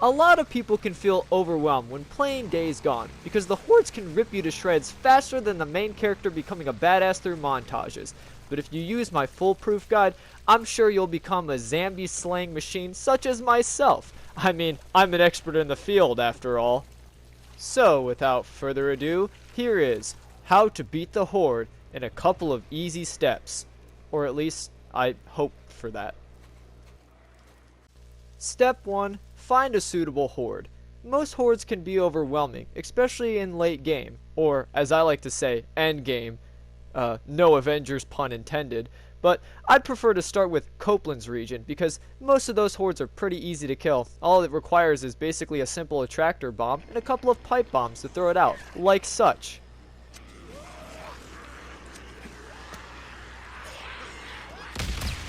A lot of people can feel overwhelmed when playing Days Gone, because the hordes can rip you to shreds faster than the main character becoming a badass through montages. But if you use my foolproof guide, I'm sure you'll become a zombie slaying machine such as myself. I mean, I'm an expert in the field after all. So, without further ado, here is how to beat the Horde in a couple of easy steps. Or at least, I hope for that. Step 1. Find a suitable horde. Most hordes can be overwhelming, especially in late game, or as I like to say, end game. No Avengers pun intended. But I'd prefer to start with Copeland's region, because most of those hordes are pretty easy to kill. All it requires is basically a simple attractor bomb and a couple of pipe bombs to throw it out, like such.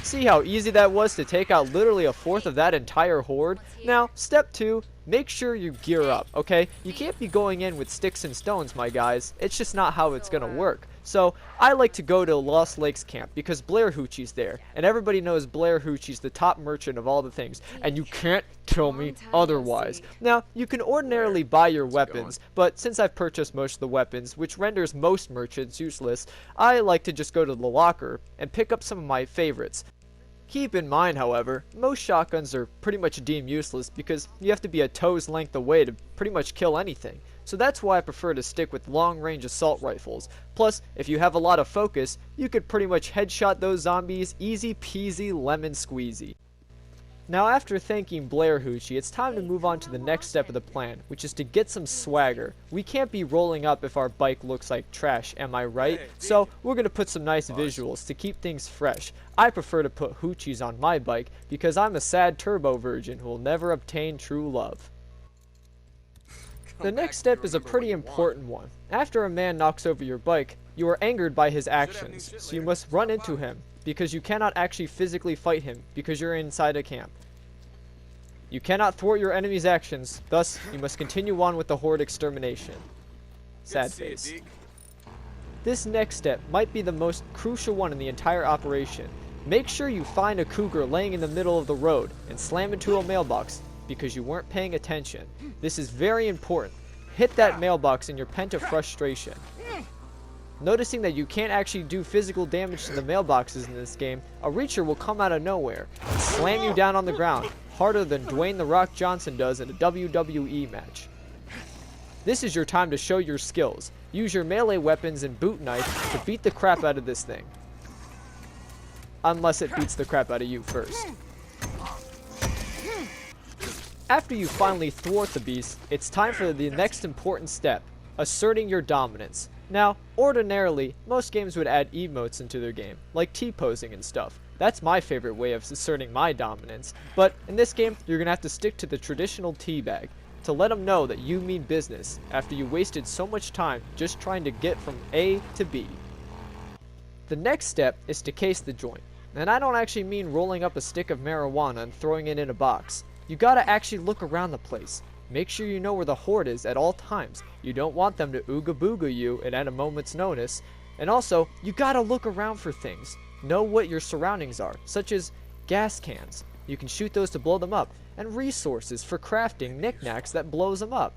See how easy that was to take out literally a fourth of that entire horde? Now, step 2, make sure you gear up, okay? You can't be going in with sticks and stones, my guys. It's just not how it's gonna work. So, I like to go to Lost Lakes camp because Blair Hoochie's there. And everybody knows Blair Hoochie's the top merchant of all the things. And you can't tell me otherwise. Now, you can ordinarily buy your weapons, but since I've purchased most of the weapons, which renders most merchants useless, I like to just go to the locker and pick up some of my favorites. Keep in mind, however, most shotguns are pretty much deemed useless because you have to be a toe's length away to pretty much kill anything. So that's why I prefer to stick with long-range assault rifles. Plus, if you have a lot of focus, you could pretty much headshot those zombies easy peasy lemon squeezy. Now after thanking Blair Hoochie, it's time to move on to the next step of the plan, which is to get some swagger. We can't be rolling up if our bike looks like trash, am I right? So we're going to put some nice visuals to keep things fresh. I prefer to put Hoochies on my bike because I'm a sad turbo virgin who will never obtain true love. The next step is a pretty important one. After a man knocks over your bike, you are angered by his actions, so you must run into him, because you cannot actually physically fight him, because you're inside a camp. You cannot thwart your enemy's actions, thus you must continue on with the horde extermination. Sad face. This next step might be the most crucial one in the entire operation. Make sure you find a cougar laying in the middle of the road and slam into a mailbox, because you weren't paying attention. This is very important. Hit that mailbox in your pent of frustration. Noticing that you can't actually do physical damage to the mailboxes in this game, a reacher will come out of nowhere and slam you down on the ground, harder than Dwayne "The Rock" Johnson does in a WWE match. This is your time to show your skills. Use your melee weapons and boot knife to beat the crap out of this thing. Unless it beats the crap out of you first. After you finally thwart the beast, it's time for the next important step, asserting your dominance. Now, ordinarily, most games would add emotes into their game, like T-posing and stuff. That's my favorite way of asserting my dominance, but in this game, you're gonna have to stick to the traditional teabag, to let them know that you mean business, after you wasted so much time just trying to get from A to B. The next step is to case the joint, and I don't actually mean rolling up a stick of marijuana and throwing it in a box. You gotta actually look around the place. Make sure you know where the horde is at all times. You don't want them to ooga booga you and at a moment's notice. And also, you gotta look around for things. Know what your surroundings are, such as gas cans. You can shoot those to blow them up, and resources for crafting knickknacks that blows them up.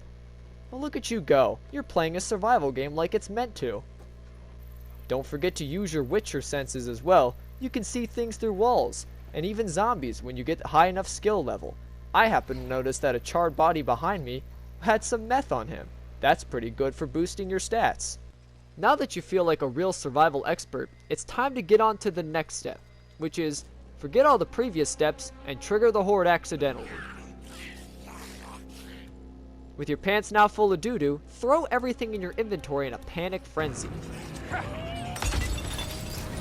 Well, look at you go. You're playing a survival game like it's meant to. Don't forget to use your Witcher senses as well. You can see things through walls, and even zombies when you get high enough skill level. I happen to notice that a charred body behind me had some meth on him. That's pretty good for boosting your stats. Now that you feel like a real survival expert, it's time to get on to the next step, which is forget all the previous steps and trigger the horde accidentally. With your pants now full of doo-doo, throw everything in your inventory in a panic frenzy.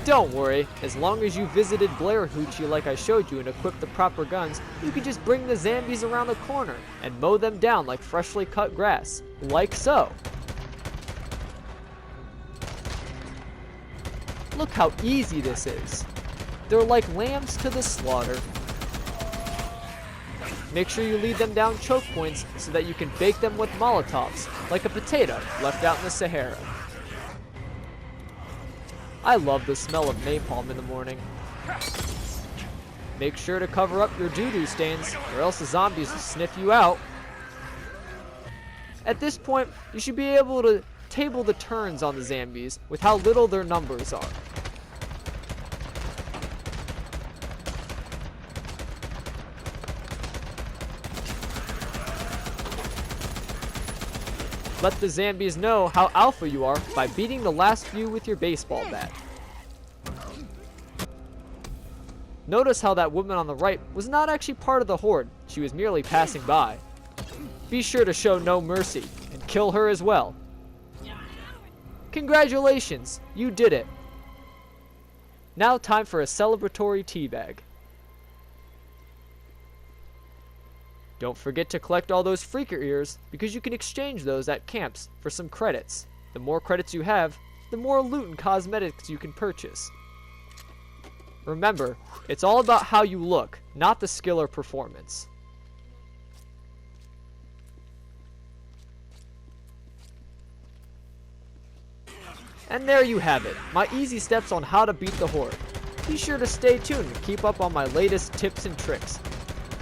Don't worry, as long as you visited Blair Hoochie like I showed you and equipped the proper guns, you can just bring the zombies around the corner and mow them down like freshly cut grass, like so. Look how easy this is. They're like lambs to the slaughter. Make sure you lead them down choke points so that you can bake them with Molotovs, like a potato left out in the Sahara. I love the smell of napalm in the morning. Make sure to cover up your doo-doo stains, or else the zombies will sniff you out. At this point, you should be able to table the turns on the zombies with how little their numbers are. Let the zombies know how alpha you are by beating the last few with your baseball bat. Notice how that woman on the right was not actually part of the Horde, she was merely passing by. Be sure to show no mercy and kill her as well. Congratulations, you did it. Now time for a celebratory teabag. Don't forget to collect all those freaker ears, because you can exchange those at camps for some credits. The more credits you have, the more loot and cosmetics you can purchase. Remember, it's all about how you look, not the skill or performance. And there you have it, my easy steps on how to beat the Horde. Be sure to stay tuned to keep up on my latest tips and tricks.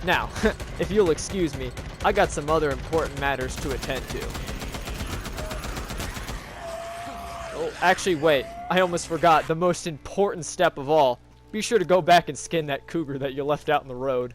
Now, if you'll excuse me, I got some other important matters to attend to. Oh, actually wait, I almost forgot the most important step of all. Be sure to go back and skin that cougar that you left out in the road.